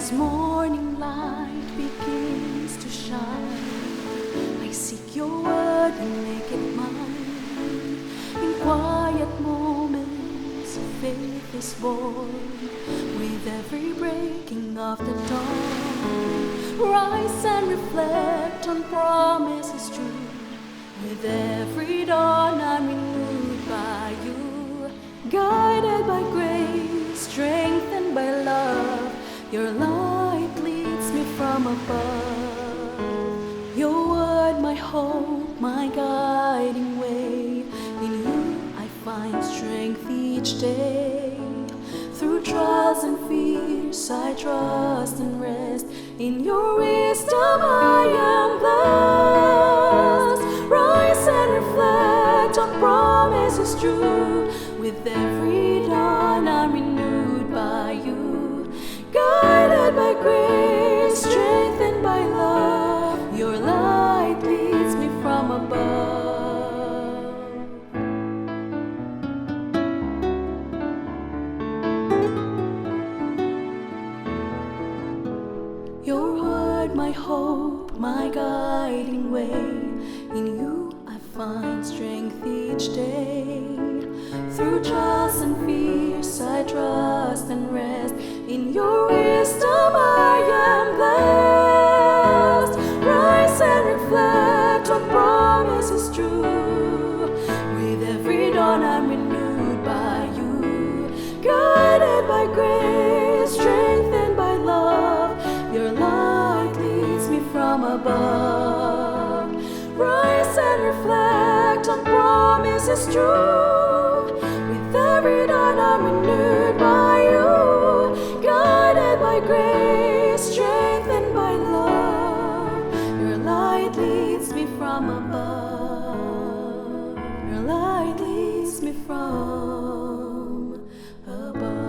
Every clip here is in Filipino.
As morning light begins to shine, I seek your word and make it mine. In quiet moments, faith is born. With every breaking of the dawn, rise and reflect on promises true. With every dawn, I'm renewed by you. Guided by grace, strengthened by love, your light leads me from above. Your word, my hope, my guiding way. In you I find strength each day. Through trials and fears I trust and rest. In your wisdom I am blessed. Rise and reflect on promises true. With every dawn I'm renewed by you. Guided by grace, strengthened by love, your light leads me from above. Your word, my hope, my guiding way. In you I find strength each day. Through trials and fears I trust and rest. In your wisdom I am blessed. Rise and reflect on promises true. With every dawn I'm renewed by you. Guided by grace, strengthened by love, your light leads me from above. Rise and reflect on promises true. With every dawn I'm renewed by you. Guided by grace, strengthened by love, your light leads me from above. Your light leads me from above.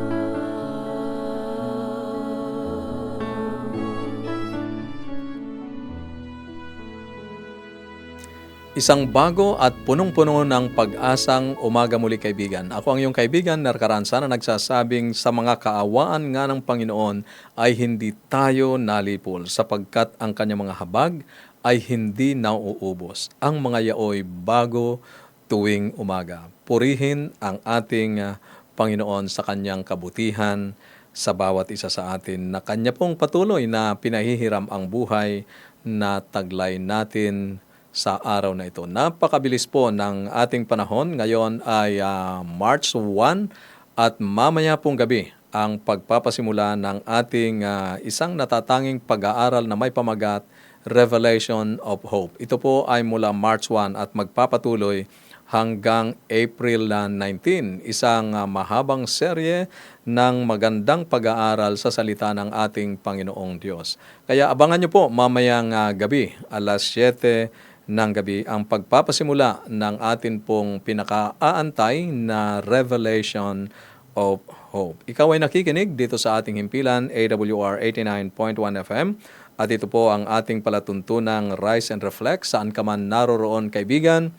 Isang bago at punong-puno ng pag-asang umaga muli kaibigan. Ako ang iyong kaibigan, Narcaranza, na nagsasabing sa mga kaawaan nga ng Panginoon ay hindi tayo nalipol sapagkat ang kanyang mga habag ay hindi nauubos. Ang mga yaoy bago tuwing umaga. Purihin ang ating Panginoon sa kanyang kabutihan sa bawat isa sa atin na kanya pong patuloy na pinahihiram ang buhay na taglay natin sa araw na ito. Napakabilis po ng ating panahon. Ngayon ay March 1 at mamaya pong gabi ang pagpapasimula ng ating isang natatanging pag-aaral na may pamagat, Revelation of Hope. Ito po ay mula March 1 at magpapatuloy hanggang April 19. Isang mahabang serye ng magandang pag-aaral sa salita ng ating Panginoong Diyos. Kaya abangan nyo po mamayang gabi, alas 7 ng gabi, ang pagpapasimula ng atin pong pinaka-aantay na Revelation of Hope. Ikaw ay nakikinig dito sa ating himpilan, AWR 89.1 FM. At ito po ang ating palatuntunang Rise and Reflect, saan ka man naroroon kaibigan.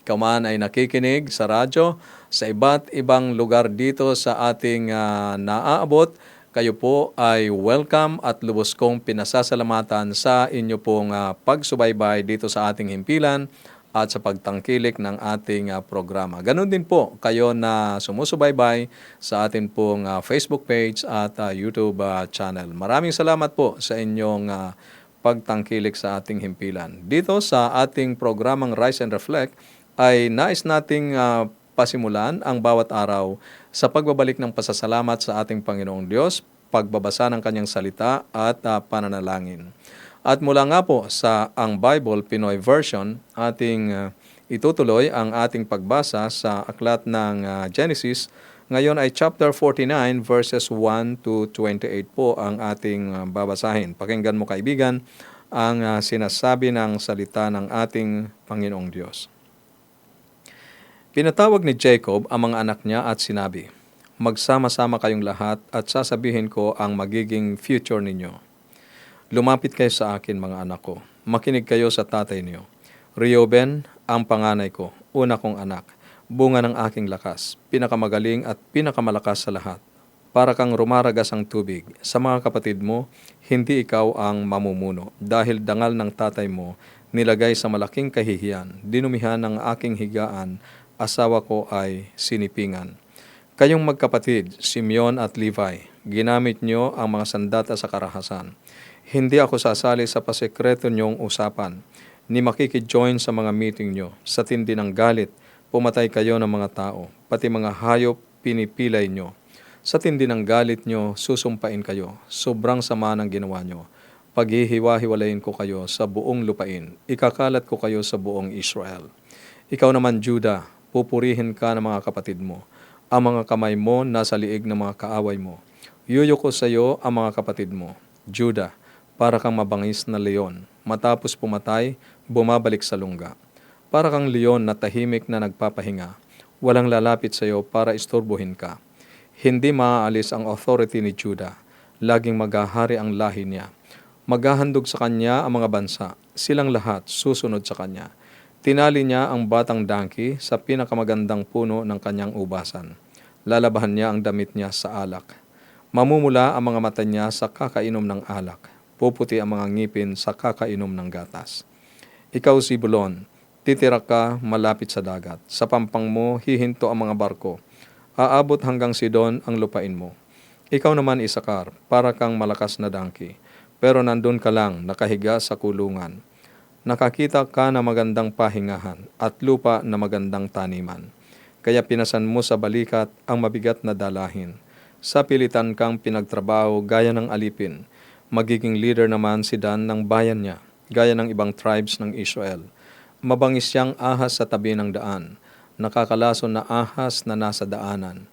Ikaw man ay nakikinig sa radyo, sa iba't ibang lugar dito sa ating naaabot. Kayo po ay welcome at lubos kong pinasasalamatan sa inyo pong pagsubaybay dito sa ating himpilan at sa pagtangkilik ng ating programa. Ganon din po kayo na sumusubaybay sa ating pong Facebook page at YouTube channel. Maraming salamat po sa inyong pagtangkilik sa ating himpilan. Dito sa ating programang Rise and Reflect ay nais nating pasimulan ang bawat araw sa pagbabalik ng pasasalamat sa ating Panginoong Diyos, pagbabasa ng kanyang salita at pananalangin. At mula nga po sa ang Bible Pinoy Version, ating itutuloy ang ating pagbasa sa aklat ng Genesis. Ngayon ay chapter 49 verses 1 to 28 po ang ating babasahin. Pakinggan mo kaibigan ang sinasabi ng salita ng ating Panginoong Diyos. Pinatawag ni Jacob ang mga anak niya at sinabi, "Magsama-sama kayong lahat at sasabihin ko ang magiging future ninyo. Lumapit kayo sa akin mga anak ko. Makinig kayo sa tatay niyo. Reuben, ang panganay ko, una kong anak, bunga ng aking lakas, pinakamagaling at pinakamalakas sa lahat. para kang rumaragas ang tubig. Sa mga kapatid mo, hindi ikaw ang mamumuno. Dahil dangal ng tatay mo, nilagay sa malaking kahihiyan, dinumihan ng aking higaan, asawa ko ay sinipingan. Kayong magkapatid, Simeon at Levi, ginamit nyo ang mga sandata sa karahasan. Hindi ako sasali sa pasekreto nyong usapan, ni makikijoin sa mga meeting nyo. Sa tindi ng galit, pumatay kayo ng mga tao, pati mga hayop pinipilay nyo. Sa tindi ng galit nyo, susumpain kayo. Sobrang sama ng ginawa nyo. Paghihiwa-hiwalayin ko kayo sa buong lupain. Ikakalat ko kayo sa buong Israel. Ikaw naman, Judah, pupurihin ka ng mga kapatid mo. Ang mga kamay mo nasa liig ng mga kaaway mo. Yuyuko sa iyo ang mga kapatid mo. Judah, para kang mabangis na leon. Matapos pumatay, bumabalik sa lungga. Para kang leon na tahimik na nagpapahinga. Walang lalapit sa iyo para istorbohin ka. Hindi maaalis ang authority ni Judah. Laging maghahari ang lahi niya. Maghahandog sa kanya ang mga bansa. Silang lahat susunod sa kanya. Tinali niya ang batang donkey sa pinakamagandang puno ng kanyang ubasan. Lalabahan niya ang damit niya sa alak. Mamumula ang mga mata niya sa kakainom ng alak. Puputi ang mga ngipin sa kakainom ng gatas. Ikaw, Zebulon, titira ka malapit sa dagat. Sa pampang mo, hihinto ang mga barko. Aabot hanggang Sidon ang lupain mo. Ikaw naman, Isakar, para kang malakas na donkey. Pero nandun ka lang, nakahiga sa kulungan. Nakakita ka na magandang pahingahan at lupa na magandang taniman. Kaya pinasan mo sa balikat ang mabigat na dalahin. Sa pilitan kang pinagtrabaho gaya ng alipin. Magiging leader naman si Dan ng bayan niya, gaya ng ibang tribes ng Israel. Mabangis siyang ahas sa tabi ng daan. Nakakalason na ahas na nasa daanan.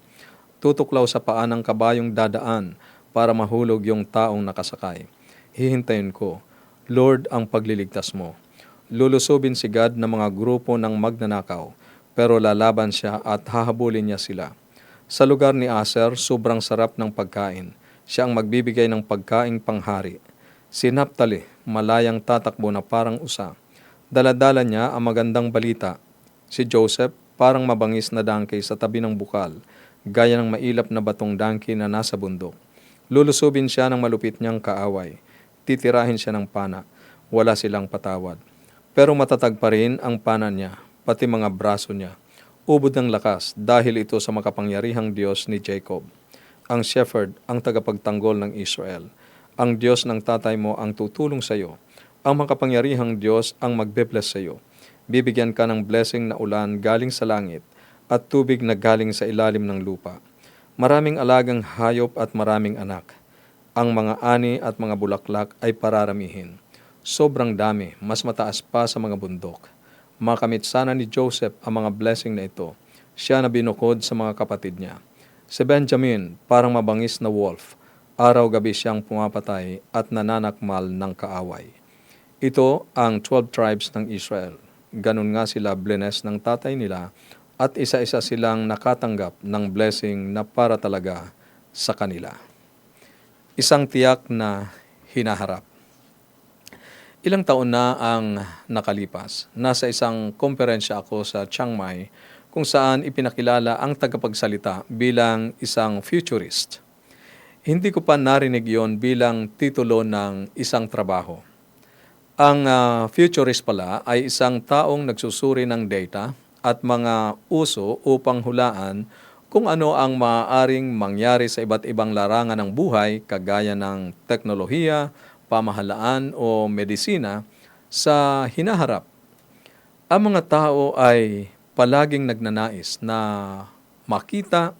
Tutuklaw sa paa ng kabayong dadaan para mahulog yung taong nakasakay. Hihintayin ko, Lord, ang pagliligtas mo. Lulusubin si God ng mga grupo ng magnanakaw, pero lalaban siya at hahabulin niya sila. Sa lugar ni Aser, sobrang sarap ng pagkain. Siya ang magbibigay ng pagkaing panghari. Si Naphtali, malayang tatakbo na parang usa. Daladala niya ang magandang balita. Si Joseph, parang mabangis na dangkay sa tabi ng bukal, gaya ng mailap na batong dangkay na nasa bundok. Lulusubin siya ng malupit niyang kaaway. Titirahin siya ng pana. Wala silang patawad. Pero matatag pa rin ang pana niya, pati mga braso niya. Ubod ng lakas dahil ito sa makapangyarihang Diyos ni Jacob. Ang shepherd, ang tagapagtanggol ng Israel. Ang Diyos ng tatay mo ang tutulong sa iyo. Ang makapangyarihang Diyos ang magbe-bless sa iyo. Bibigyan ka ng blessing na ulan galing sa langit at tubig na galing sa ilalim ng lupa. Maraming alagang hayop at maraming anak. Ang mga ani at mga bulaklak ay pararamihin. Sobrang dami, mas mataas pa sa mga bundok. Makamit sana ni Joseph ang mga blessing na ito. Siya na binukod sa mga kapatid niya. Si Benjamin, parang mabangis na wolf. Araw-gabi siyang pumapatay at nananakmal ng kaaway. Ito ang 12 tribes ng Israel. Ganun nga sila blines ng tatay nila at isa-isa silang nakatanggap ng blessing na para talaga sa kanila. Isang tiyak na hinaharap. Ilang taon na ang nakalipas. Nasa isang komperensya ako sa Chiang Mai kung saan ipinakilala ang tagapagsalita bilang isang futurist. Hindi ko pa narinig yon bilang titulo ng isang trabaho. Ang futurist pala ay isang taong nagsusuri ng data at mga uso upang hulaan kung ano ang maaaring mangyari sa iba't ibang larangan ng buhay kagaya ng teknolohiya, pamahalaan o medisina sa hinaharap. Ang mga tao ay palaging nagnanais na makita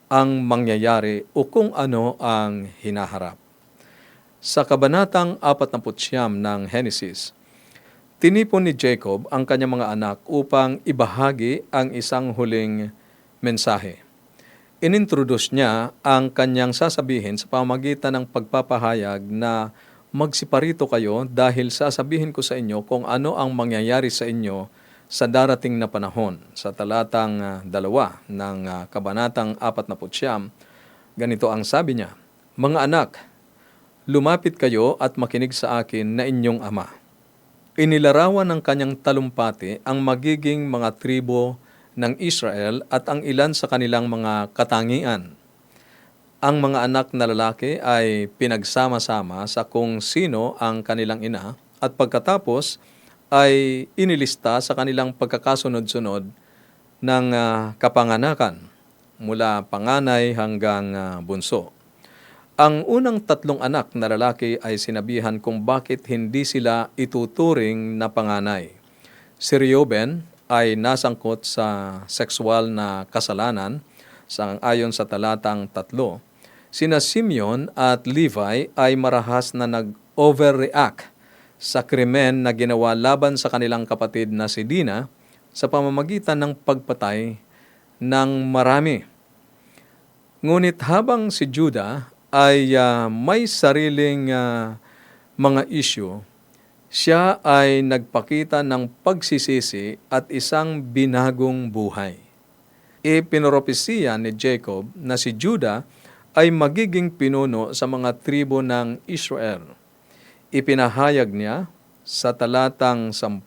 ang mangyayari o kung ano ang hinaharap. Sa kabanatang 49 ng Henesis, tinipon ni Jacob ang kanyang mga anak upang ibahagi ang isang huling mensahe. Inintroduce niya ang kanyang sasabihin sa pamamagitan ng pagpapahayag na magsiparito kayo dahil sasabihin ko sa inyo kung ano ang mangyayari sa inyo sa darating na panahon. Sa talatang 2 ng kabanatang 49, ganito ang sabi niya, "Mga anak, lumapit kayo at makinig sa akin na inyong ama." Inilarawan ng kanyang talumpati ang magiging mga tribo ng Israel at ang ilan sa kanilang mga katangian. Ang mga anak na lalaki ay pinagsama-sama sa kung sino ang kanilang ina at pagkatapos ay inilista sa kanilang pagkakasunod-sunod ng kapanganakan mula panganay hanggang bunso. Ang unang tatlong anak na lalaki ay sinabihan kung bakit hindi sila ituturing na panganay. Si Reuben ay nasangkot sa sexual na kasalanan ayon sa talatang 3. Sina Simeon at Levi ay marahas na nag-overreact sa krimen na ginawa laban sa kanilang kapatid na si Dina sa pamamagitan ng pagpatay ng marami. Ngunit habang si Judah ay may sariling mga issue, siya ay nagpakita ng pagsisisi at isang binagong buhay. Ipinoropesiya ni Jacob na si Judah ay magiging pinuno sa mga tribo ng Israel. Ipinahayag niya sa talatang 10,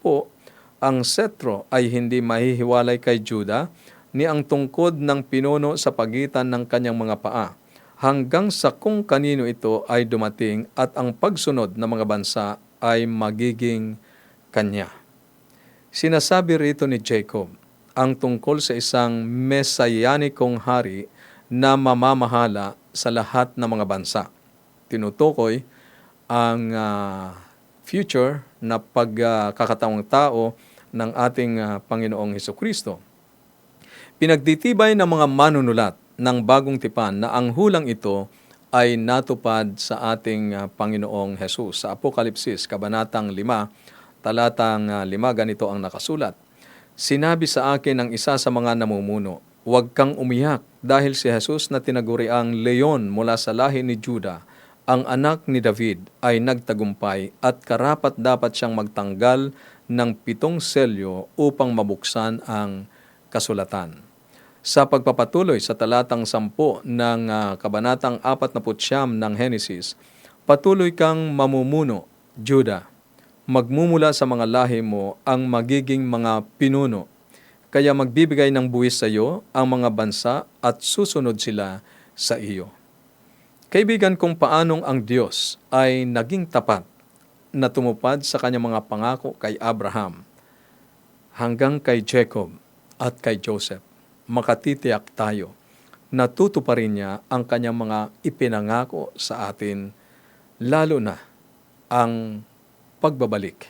ang setro ay hindi mahihiwalay kay Judah ni ang tungkod ng pinuno sa pagitan ng kanyang mga paa, hanggang sa kung kanino ito ay dumating at ang pagsunod ng mga bansa ay magiging kanya. Sinasabi rito ni Jacob ang tungkol sa isang mesiyanikong hari na mamamahala sa lahat ng mga bansa. Tinutukoy ang future na pagkakataong tao ng ating Panginoong Hesukristo. Pinagtitibay ng mga manunulat ng Bagong Tipan na ang hulang ito ay natupad sa ating Panginoong Hesus. Sa Apokalipsis, Kabanatang 5, Talatang 5, ganito ang nakasulat. Sinabi sa akin ng isa sa mga namumuno, huwag kang umiyak dahil si Jesus na tinaguriang leon mula sa lahi ni Judah, ang anak ni David, ay nagtagumpay at karapat dapat siyang magtanggal ng 7 selyo upang mabuksan ang kasulatan. Sa pagpapatuloy sa talatang 10 ng Kabanatang 49 ng Henesis, patuloy kang mamumuno, Judah. Magmumula sa mga lahi mo ang magiging mga pinuno. Kaya magbibigay ng buwis sa iyo ang mga bansa at susunod sila sa iyo. Kaibigan, kung paanong ang Diyos ay naging tapat na tumupad sa kanyang mga pangako kay Abraham hanggang kay Jacob at kay Joseph, makatitiyak tayo na tutuparin niya ang kanyang mga ipinangako sa atin, lalo na ang pagbabalik,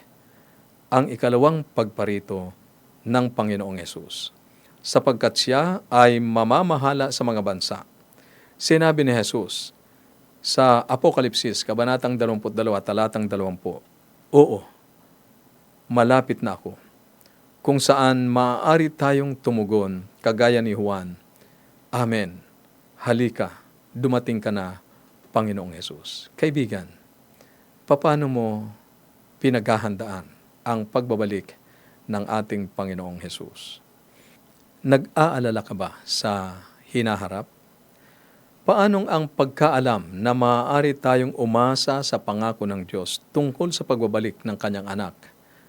ang ikalawang pagparito ng Panginoong Hesus, sapagkat siya ay mamamahala sa mga bansa. Sinabi ni Hesus sa Apokalipsis, Kabanatang 22, Talatang 20, oo, malapit na ako, kung saan maaari tayong tumugon kagaya ni Juan, Amen, halika, dumating ka na, Panginoong Hesus. Kaibigan, paano mo pinaghahandaan ang pagbabalik ng ating Panginoong Hesus? Nag-aalala ka ba sa hinaharap? Paanong ang pagkaalam na maaari tayong umasa sa pangako ng Diyos tungkol sa pagbabalik ng kanyang anak,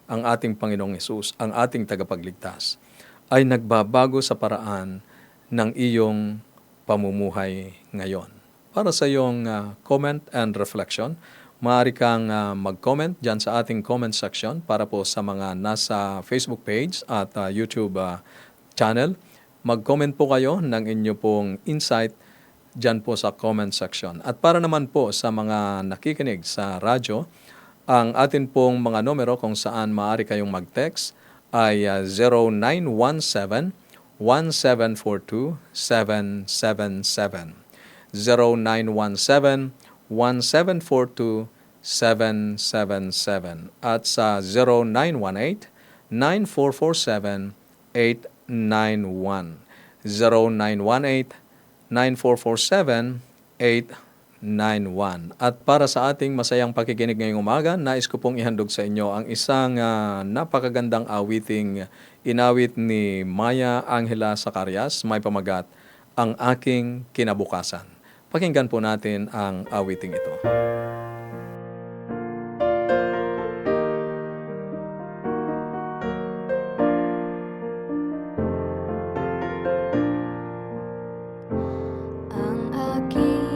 ang ating Panginoong Hesus, ang ating tagapagligtas, ay nagbabago sa paraan ng iyong pamumuhay ngayon? Para sa iyong comment and reflection, maaari kang mag-comment dyan sa ating comment section para po sa mga nasa Facebook page at YouTube channel. Mag-comment po kayo ng inyo pong insight dyan po sa comment section. At para naman po sa mga nakikinig sa radyo, ang atin pong mga numero kung saan maaari kayong mag-text ay 0917-1742-777. 0917-1742-777 at sa 0918-9447-891. 0918-9447-891. At para sa ating masayang pakikinig ngayong umaga, nais ko pong ihandog sa inyo ang isang napakagandang awiting inawit ni Maya Angela Zacarias, may pamagat, Ang Aking Kinabukasan. Pakinggan po natin ang awiting ito. Ang aking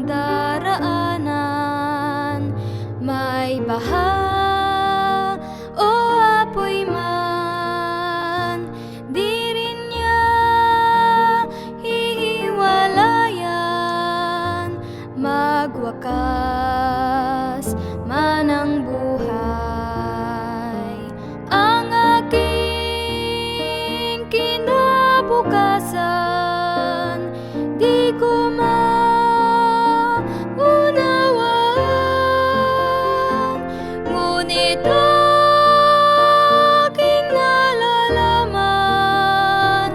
daraanan, may baha o apoy man, di rin niya hihiwalayan. Magwakas man ang buhay, ang aking kinabukasan, di ko maunawaan. Ngunit aking nalalaman,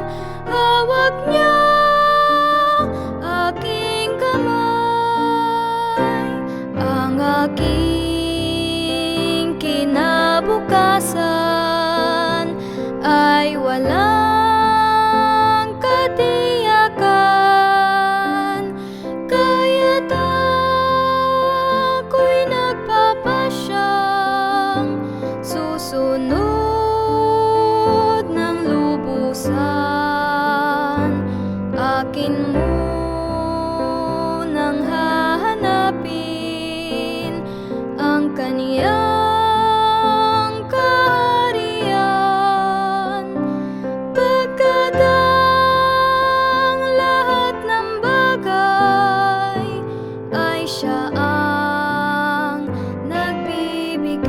hawak niya aking kamay. Ang aking kinabukasan ay walang katiyakan, kaya't ako'y nagpapasyang susunod ng lubusan. Akin munang hahanapin ang kaniyang kaharian, pagkat ang lahat ng bagay ay siya ang nagbibigay.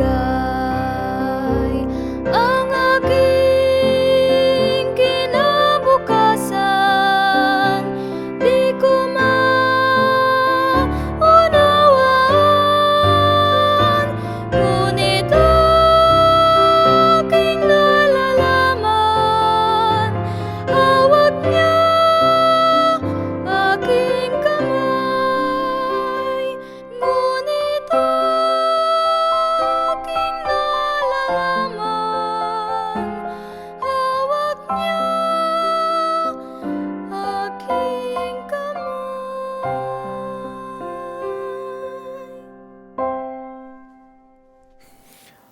Ang aking kinabukasan, di ko maunawaan. Ngunit aking nalalaman, hawak niya aking kamay. Ngunit aking nalalaman, hawak niya aking kamay.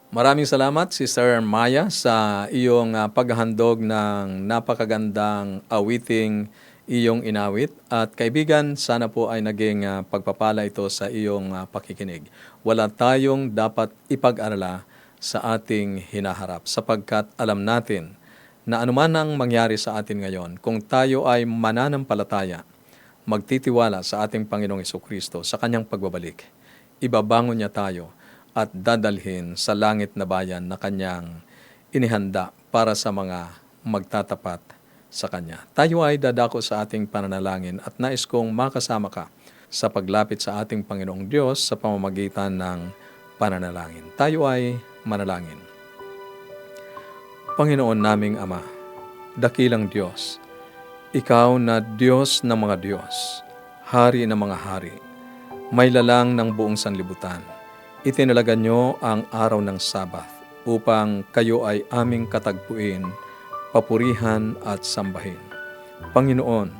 Maraming salamat, Sister Maya, sa iyong paghahandog ng napakagandang awiting iyong inawit. At kaibigan, sana po ay naging pagpapala ito sa iyong pakikinig. Wala tayong dapat ipag-arala sa ating hinaharap, sapagkat alam natin na anuman ang mangyari sa atin ngayon, kung tayo ay mananampalataya, magtitiwala sa ating Panginoong Jesucristo sa kanyang pagbabalik, ibabangon niya tayo at dadalhin sa langit na bayan na kanyang inihanda para sa mga magtatapat sa kanya. Tayo ay dadako sa ating pananalangin at nais kong makasama ka sa paglapit sa ating Panginoong Diyos sa pamamagitan ng pananalangin. Tayo ay manalangin. Panginoon naming Ama, dakilang Diyos, Ikaw na Diyos ng mga Diyos, Hari ng mga hari, may lalang ng buong sanlibutan. Itinalaga niyo ang araw ng Sabath upang kayo ay aming katagpuin, papurihan at sambahin. Panginoon,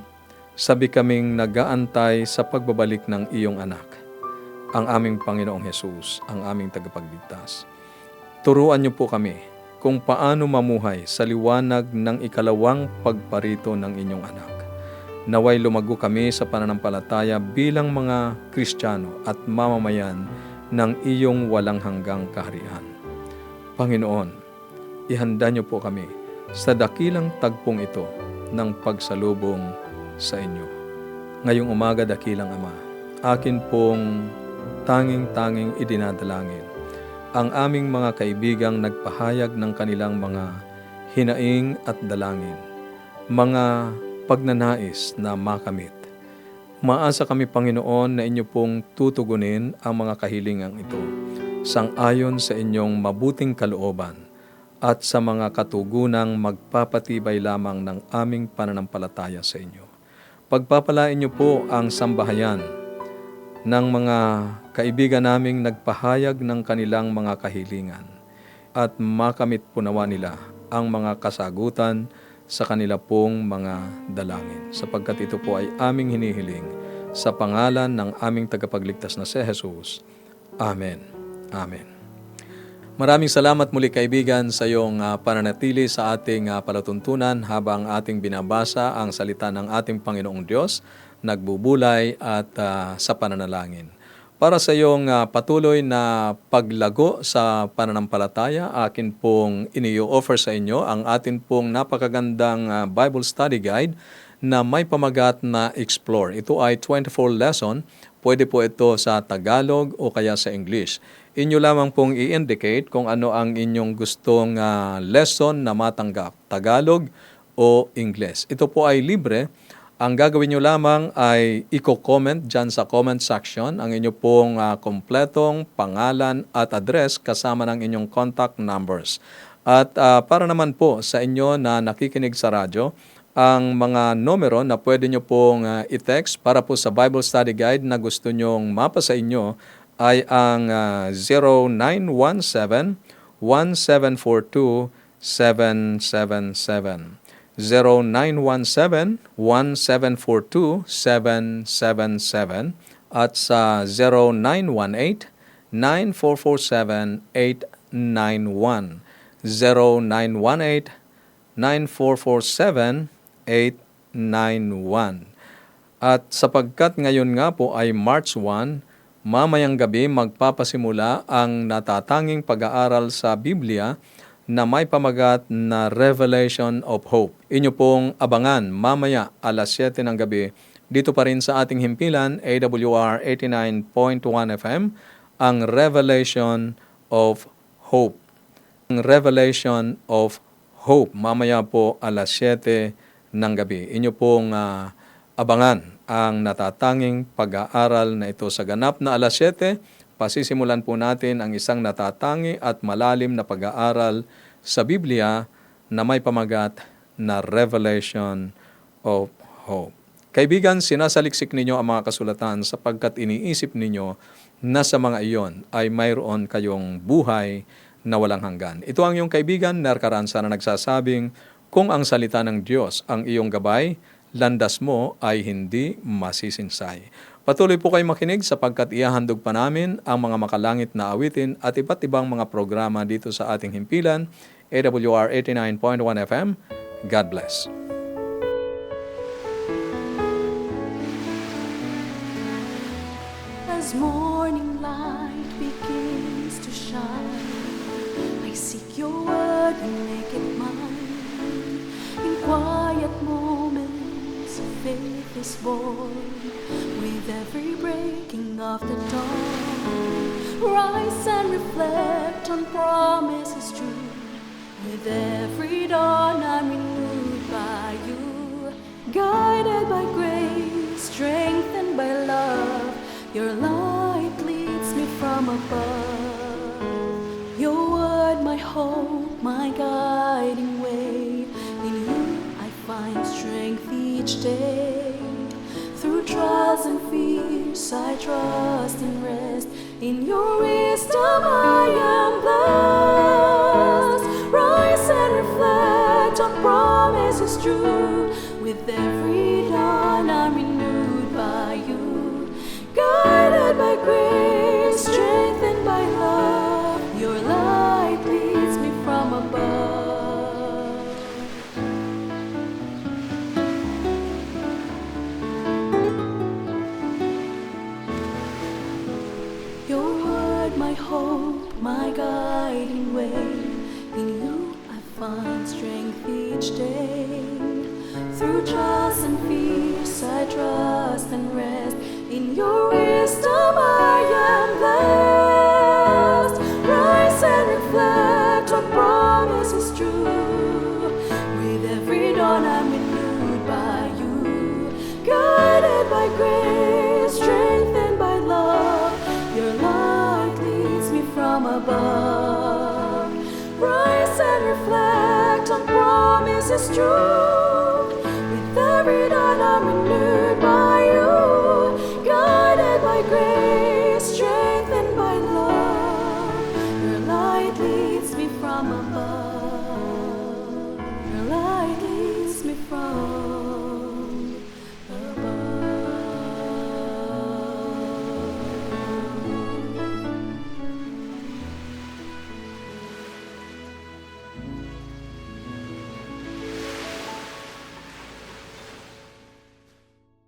sabi kaming nag-aantay sa pagbabalik ng iyong anak, ang aming Panginoong Hesus, ang aming tagapagligtas. Turuan niyo po kami kung paano mamuhay sa liwanag ng ikalawang pagparito ng inyong anak. Naway lumago kami sa pananampalataya bilang mga Kristiyano at mamamayan ng iyong walang hanggang kaharian. Panginoon, ihanda niyo po kami sa dakilang tagpong ito ng pagsalubong sa inyo. Ngayong umaga, dakilang Ama, akin pong tanging-tanging idinadalangin ang aming mga kaibigang nagpahayag ng kanilang mga hinaing at dalangin, mga pagnanais na makamit. Maasa kami, Panginoon, na inyo pong tutugunin ang mga kahilingang ito sang-ayon sa inyong mabuting kalooban at sa mga katugunang magpapatibay lamang ng aming pananampalataya sa inyo. Pagpapalain niyo po ang sambahayan ng mga kaibigan naming nagpahayag ng kanilang mga kahilingan at makamit po nawa nila ang mga kasagutan sa kanila pong mga dalangin, sapagkat ito po ay aming hinihiling sa pangalan ng aming tagapagligtas na si Jesus. Amen. Amen. Maraming salamat muli kaibigan sa iyong pananatili sa ating palatuntunan habang ating binabasa ang salita ng ating Panginoong Diyos, nagbubulay at sa pananalangin. Para sa iyong patuloy na paglago sa pananampalataya, akin pong ini-offer sa inyo ang atin pong napakagandang Bible Study Guide na may pamagat na Explore. Ito ay 24 lesson. Pwede po ito sa Tagalog o kaya sa English. Inyo lamang pong i-indicate kung ano ang inyong gustong lesson na matanggap, Tagalog o English. Ito po ay libre. Ang gagawin nyo lamang ay i-comment dyan sa comment section ang inyo pong kompletong pangalan at address kasama ng inyong contact numbers. At para naman po sa inyo na nakikinig sa radyo, ang mga numero na pwede nyo pong i-text para po sa Bible Study Guide na gusto nyong mapa sa inyo ay ang 0917-1742-777. 0917-1742-777 at sa 0918-9447-891. 0918-9447-891. At sapagkat ngayon nga po ay March 1, mamayang gabi magpapasimula ang natatanging pag-aaral sa Biblia na may pamagat na Revelation of Hope. Inyo pong abangan mamaya alas 7 ng gabi dito pa rin sa ating himpilan AWR 89.1 FM ang Revelation of Hope. Ang Revelation of Hope mamaya po alas 7 ng gabi. Inyo pong abangan ang natatanging pag-aaral na ito sa ganap na alas 7. Pasisimulan po natin ang isang natatangi at malalim na pag-aaral sa Biblia na may pamagat na Revelation of Hope. Kaibigan, sinasaliksik ninyo ang mga kasulatan sapagkat iniisip ninyo na sa mga iyon ay mayroon kayong buhay na walang hanggan. Ito ang iyong kaibigan, Ner Caranza, na nagsasabing, kung ang salita ng Diyos ang iyong gabay, landas mo ay hindi masisinsay. Patuloy po kayo makinig sapagkat ihahandog pa namin ang mga makalangit na awitin at iba't ibang mga programa dito sa ating himpilan, AWR 89.1 FM. God bless. As morning light begins to shine, I seek your word and make it mine. In quiet moments, faith is born. With every breaking of the dawn, rise and reflect on promises true. With every dawn, I'm renewed by you. Guided by grace, strengthened by love, your light leads me from above. Your word, my hope, my guiding way. In you I find strength each day. Through trials and fears, I trust and rest. In your wisdom I am blessed. Rise and reflect on promises true. With every dawn I'm renewed by you. Guided by grace, strengthened by love, your light leads me from above. Your word, my hope, my guiding way. In you I find strength each day. Through trials and fears I trust and rest. In your wisdom I am blessed. Rise and reflect on promises true. With every dawn I'm renewed by you. Guided by grace, strengthened by love, your light leads me from above. Rise and reflect on promises true. With every dawn I'm renewed by you. Guided by grace, strengthened by love, your light leads me from above. Your light leads me from